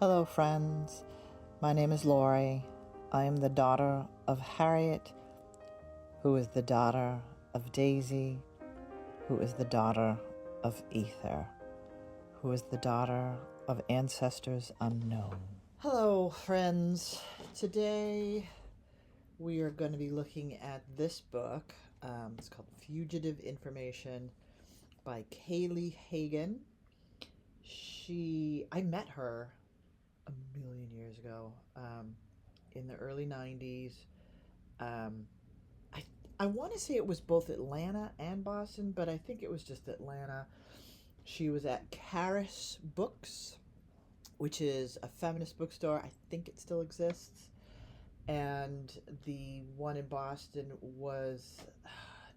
Hello, friends. My name is Lori. I am the daughter of Harriet, who is the daughter of Daisy, who is the daughter of Ether, who is the daughter of ancestors unknown. Hello, friends. Today we are going to be looking at this book. It's called Fugitive Information by Kay Leigh Hagan. I met her a million years ago, in the early 90s. I want to say it was both Atlanta and Boston, but I think it was just Atlanta. She was at Charis Books, which is a feminist bookstore. I think it still exists. And the one in Boston was,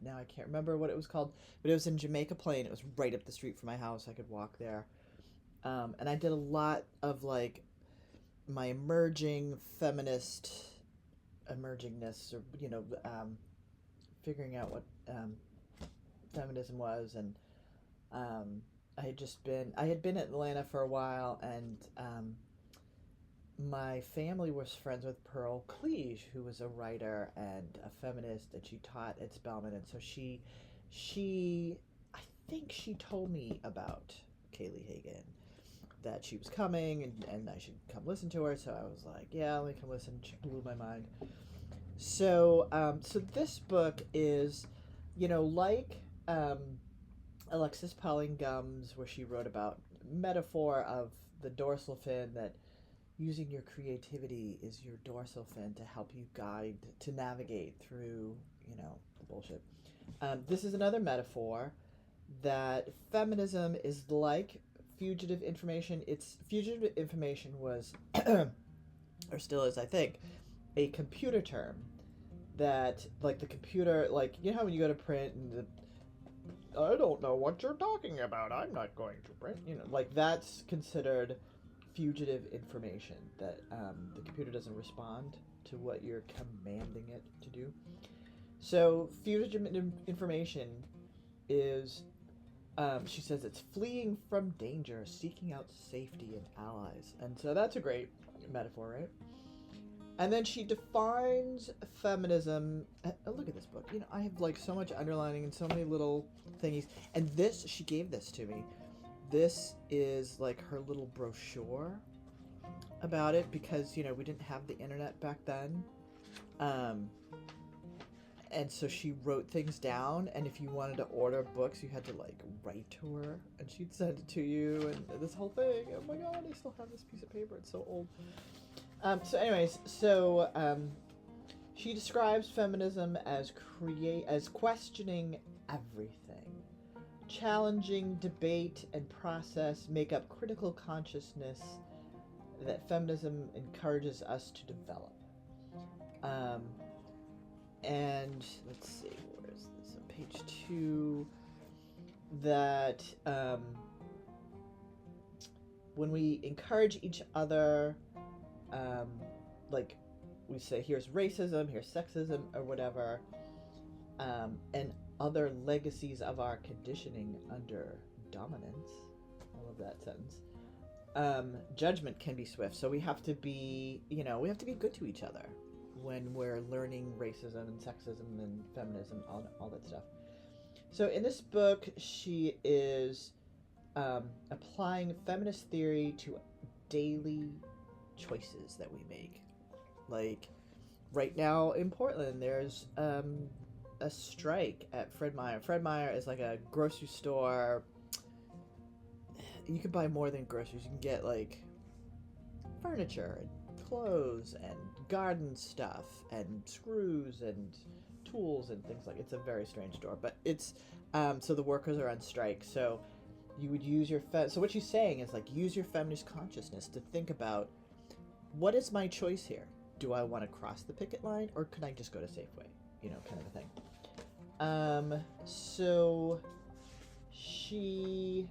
now I can't remember what it was called, but it was in Jamaica Plain. It was right up the street from my house. I could walk there. And I did a lot of like my emergingness, or figuring out what feminism was, and I had been in Atlanta for a while, and my family was friends with Pearl Cleage, who was a writer and a feminist, and she taught at Spelman, and so she I think she told me about Kay Leigh Hagan, that she was coming and I should come listen to her. So I was like, yeah, let me come listen. She blew my mind. So this book is, like Alexis Pauline Gumbs, where she wrote about metaphor of the dorsal fin, that using your creativity is your dorsal fin to help you to navigate through, the bullshit. This is another metaphor that feminism is like fugitive information. Fugitive information was, or still is, I think, a computer term that, like, the computer, like, how when you go to print and I don't know what you're talking about, I'm not going to print, like, that's considered fugitive information, that the computer doesn't respond to what you're commanding it to do. So fugitive information is, she says, it's fleeing from danger, seeking out safety and allies. And so that's a great metaphor, right? And then she defines feminism. Look at this book. I have like so much underlining and so many little thingies. And she gave this to me. This is like her little brochure about it, because, we didn't have the internet back then. And so she wrote things down, and if you wanted to order books, you had to like write to her, and she'd send it to you, and this whole thing. Oh my god, I still have this piece of paper. It's so old. She describes feminism as questioning everything. Challenging debate and process make up critical consciousness that feminism encourages us to develop. And let's see, where is this? On page 2, that when we encourage each other, like we say, here's racism, here's sexism, or whatever, and other legacies of our conditioning under dominance. I love that sentence. Judgment can be swift, so we have to be, we have to be good to each other when we're learning racism and sexism and feminism, all that stuff. So in this book, she is applying feminist theory to daily choices that we make. Like right now in Portland, there's a strike at Fred Meyer. Fred Meyer is like a grocery store. You can buy more than groceries. You can get like furniture and clothes and garden stuff and screws and tools and things like. It's a very strange store, but it's so the workers are on strike. So you would use your so what she's saying is, like, use your feminist consciousness to think about, what is my choice here? Do I want to cross the picket line, or can I just go to Safeway? Kind of a thing. So she.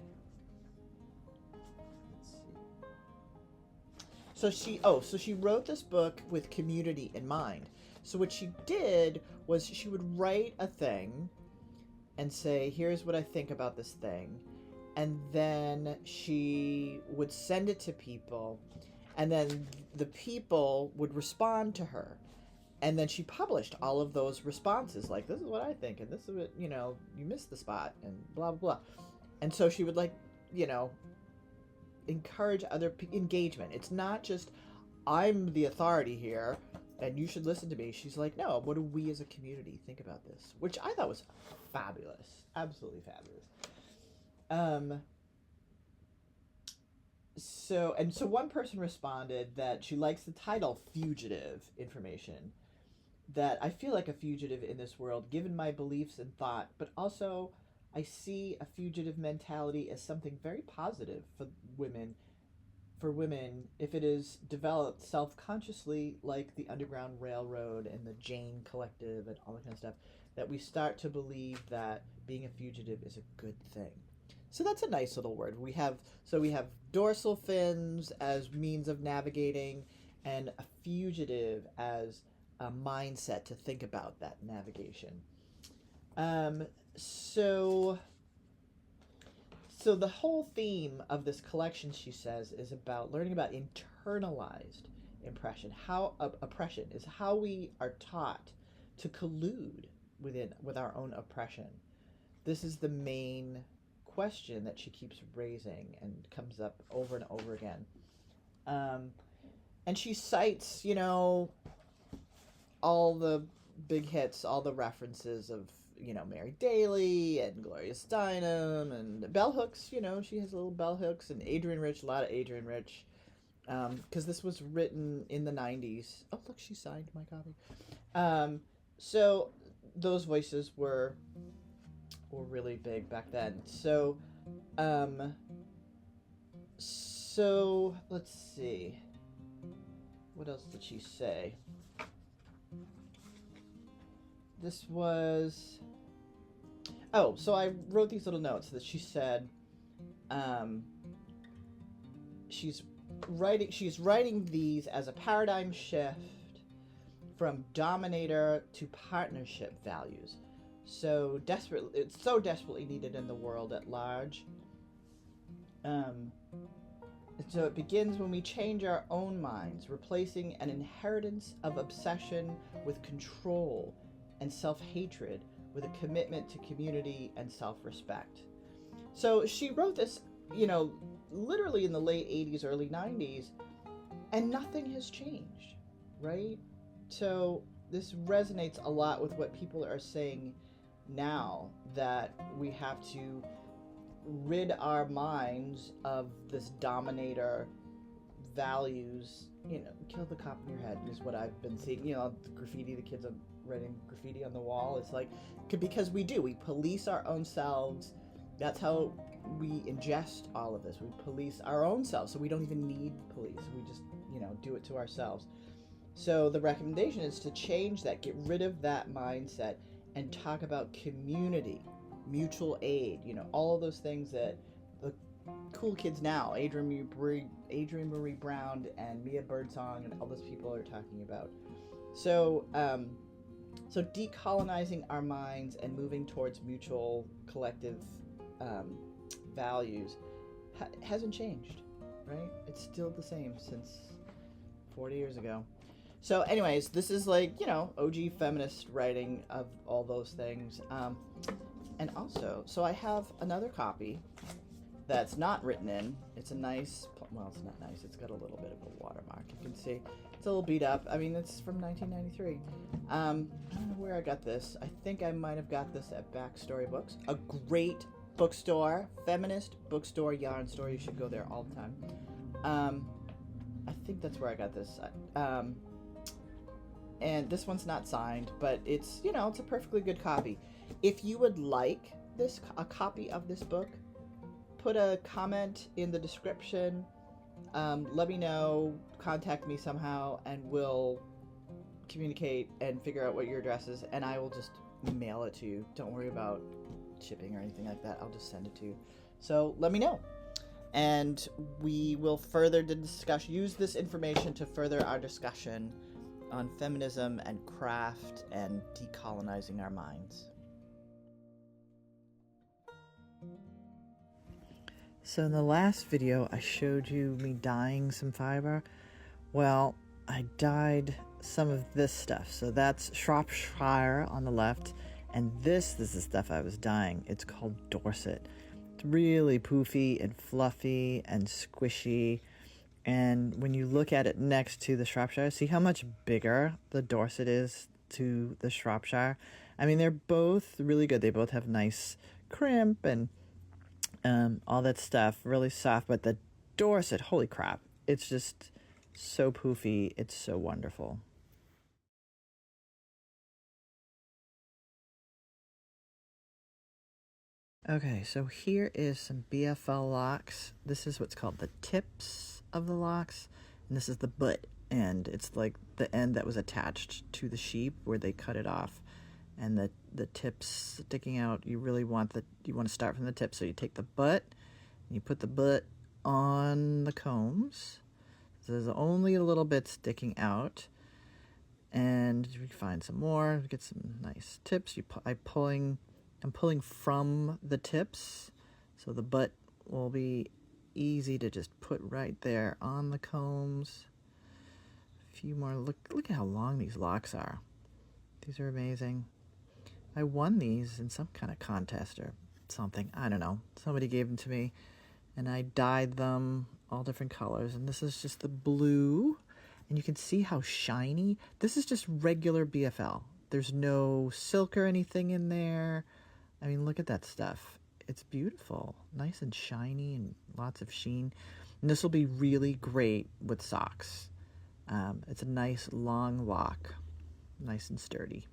So she wrote this book with community in mind. So what she did was she would write a thing and say, here's what I think about this thing. And then she would send it to people, And then the people would respond to her. And then she published all of those responses, like, this is what I think, and this is what, you know, you missed the spot, and blah, blah, blah. And so she would, like, you know, encourage other engagement. It's not just, I'm the authority here, and you should listen to me. She's like, no, what do we as a community think about this? Which I thought was fabulous. Absolutely fabulous. So one person responded that she likes the title Fugitive Information, that I feel like a fugitive in this world, given my beliefs and thought, but also I see a fugitive mentality as something very positive for women, if it is developed self-consciously, like the Underground Railroad and the Jane Collective and all that kind of stuff, that we start to believe that being a fugitive is a good thing. So that's a nice little word. We have dorsal fins as means of navigating, and a fugitive as a mindset to think about that navigation. So the whole theme of this collection, she says, is about learning about internalized oppression. Oppression is how we are taught to collude with our own oppression. This is the main question that she keeps raising and comes up over and over again. And she cites, you know, all the big hits, all the references of, you know, Mary Daly and Gloria Steinem and bell hooks. You know, she has little bell hooks, and Adrienne Rich, a lot of Adrienne Rich, because this was written in the 90s. Oh, look, she signed my copy. So those voices were really big back then. So let's see. What else did she say? This was... Oh, so I wrote these little notes that she said she's writing these as a paradigm shift from dominator to partnership values. It's so desperately needed in the world at large. So it begins when we change our own minds, replacing an inheritance of obsession with control and self-hatred with a commitment to community and self-respect. So she wrote this, you know, literally in the late 80s, early 90s, and nothing has changed, right? So this resonates a lot with what people are saying now, that we have to rid our minds of this dominator values. You know, kill the cop in your head is what I've been seeing. You know, the graffiti, the kids are writing graffiti on the wall. It's like, because we police our own selves. That's how we ingest all of this. We police our own selves, so we don't even need police. We just, you know, do it to ourselves. So the recommendation is to change that, get rid of that mindset, and talk about community, mutual aid, you know, all of those things that the cool kids now, Adrienne Marie Brown and Mia Birdsong and all those people are talking about. So decolonizing our minds and moving towards mutual collective values hasn't changed, right? It's still the same since 40 years ago. So anyways, this is like, you know, OG feminist writing of all those things. And also, so I have another copy that's not written in. It's a nice, well, it's not nice. It's got a little bit of a watermark. You can see it's a little beat up. I mean, it's from 1993. I don't know where I got this. I think I might have got this at Backstory Books, a great bookstore, feminist bookstore, yarn store. You should go there all the time. I think that's where I got this. And this one's not signed, but it's, you know, it's a perfectly good copy. If you would like a copy of this book, put a comment in the description. Let me know, contact me somehow, and we'll communicate and figure out what your address is, and I will just mail it to you. Don't worry about shipping or anything like that. I'll just send it to you. So let me know. And we will further use this information to further our discussion on feminism and craft and decolonizing our minds. So in the last video, I showed you me dyeing some fiber, Well, I dyed some of this stuff. So that's Shropshire on the left, and this is the stuff I was dyeing. It's called Dorset. It's really poofy and fluffy and squishy. And when you look at it next to the Shropshire, see how much bigger the Dorset is to the Shropshire? I mean, they're both really good. They both have nice crimp and all that stuff, really soft. But the Dorset, holy crap, it's just so poofy. It's so wonderful. Okay, so here is some BFL locks. This is what's called the tips of the locks, and this is the butt end. It's like the end that was attached to the sheep where they cut it off, and the tips sticking out. You want to start from the tip. So you take the butt, and you put the butt on the combs. So there's only a little bit sticking out, and we find some more. Get some nice tips. I'm pulling from the tips, so the butt will be easy to just put right there on the combs. A few more. Look at how long these locks are. These are amazing. I won these in some kind of contest or something. I don't know. Somebody gave them to me, and I dyed them all different colors. And this is just the blue, and you can see how shiny. This is just regular BFL. There's no silk or anything in there. I mean, look at that stuff. It's beautiful. Nice and shiny and lots of sheen. And this will be really great with socks. It's a nice long lock. Nice and sturdy.